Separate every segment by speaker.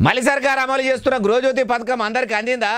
Speaker 1: మళ్ళీ సర్కార్ అమలు చేస్తున్న గృహజ్యోతి పథకం అందరికి అందిందా?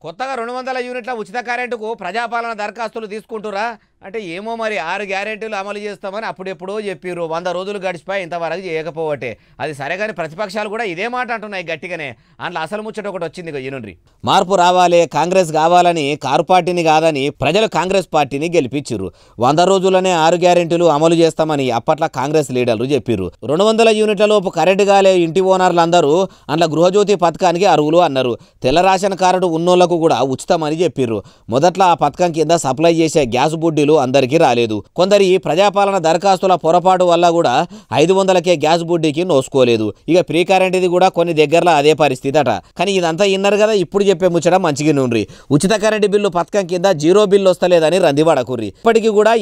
Speaker 1: కొత్తగా 200 యూనిట్ల ఉచిత కరెంటుకు ప్రజాపాలన దరఖాస్తులు తీసుకుంటురా అంటే ఏమో మరి 6 గ్యారెంటీలు అమలు చేస్తామని అప్పుడెప్పుడో చెప్పిర్రు. 100 రోజులు గడిచిపోయి ఇంతవరకు చేయకపోవటే అది సరే. కానీ ప్రతిపక్షాలు కూడా ఇదే మాట అంటున్నాయి గట్టిగానే. అందులో అసలు ముచ్చట ఒకటి వచ్చింది. ఈనుండ్రి మార్పు రావాలి, కాంగ్రెస్ కావాలని కారు పార్టీని కాదని ప్రజలు కాంగ్రెస్ పార్టీని గెలిపించిర్రు. 100 రోజులనే 6 గ్యారెంటీలు అమలు చేస్తామని అప్పట్లో కాంగ్రెస్ లీడర్లు చెప్పిర్రు. 200 యూనిట్ల లోపు కరెంటు గాలే ఇంటి ఓనర్లందరూ అందులో గృహజ్యోతి పథకానికి అర్హులు అన్నారు. తెల్ల రేషన్ కార్డు ఉన్నోళ్లకు కూడా ఉచితమని చెప్పిర్రు. మొదట్లో ఆ పథకం కింద సప్లై చేసే గ్యాస్ బుడ్డీలు అందరికీ రాలేదు. కొందరి ప్రజాపాలన దరఖాస్తుల పొరపాటు వల్ల కూడా 500కే గ్యాస్ బుడ్డీకి నోసుకోలేదు. ఇక ప్రీ కరెంట్ ఇది కూడా కొన్ని దగ్గరలో అదే పరిస్థితి అట. కానీ ఇదంతా ఇన్నారు కదా, ఇప్పుడు చెప్పే ముచ్చట మంచిగా నుండ్రి. ఉచిత కరెంటు బిల్లు పథకం కింద 0 బిల్లు వస్తలేదని రందివాడకుర్రి.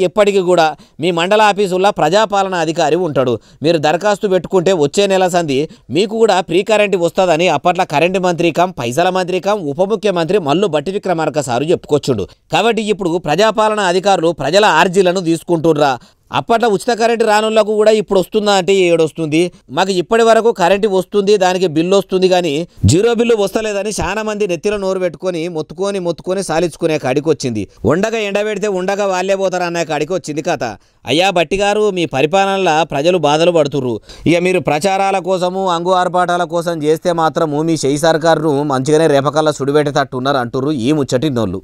Speaker 1: ఎప్పటికీ కూడా మీ మండల ఆఫీసుల్లో ప్రజాపాలన అధికారి ఉంటాడు. మీరు దరఖాస్తు పెట్టుకుంటే వచ్చే నెల సంది మీకు కూడా ప్రీ కరెంట్ వస్తుందని అప్పట్లో కరెంటు మంత్రి కం పైసల మంత్రి కం ఉప ముఖ్యమంత్రి మల్లు బట్టి విక్రమార్క సారు చెప్పుకొచ్చుండు. కాబట్టి ఇప్పుడు ప్రజాపాలన అధికారులు ప్రజల ఆర్జీలను తీసుకుంటుర్రా. అప్పట్లో ఉచిత కరెంటు రానులకు కూడా ఇప్పుడు వస్తుందా అంటే ఏడొస్తుంది. మాకు ఇప్పటి వరకు కరెంటు వస్తుంది, దానికి బిల్లు వస్తుంది, కానీ 0 బిల్లు వస్తలేదని చాలా మంది నెత్తిలో నోరు పెట్టుకొని మొత్తుకొని సాలించుకునే కాడికి వచ్చింది. ఉండగా ఎండబెడితే ఉండగా వాళ్ళే పోతారు అనే కాడికి వచ్చింది కథ. అయ్యా బట్టి గారు, మీ పరిపాలనలో ప్రజలు బాధలు పడుతుర్రు. ఇక మీరు ప్రచారాల కోసము అంగు ఆర్పాటాల కోసం చేస్తే మాత్రము మీ షెయి సర్కారును మంచిగానే రేపకల్లా సుడిపెట్టేటట్టున్నారు అంటుర్రు ఈ ముచ్చటినోళ్ళు.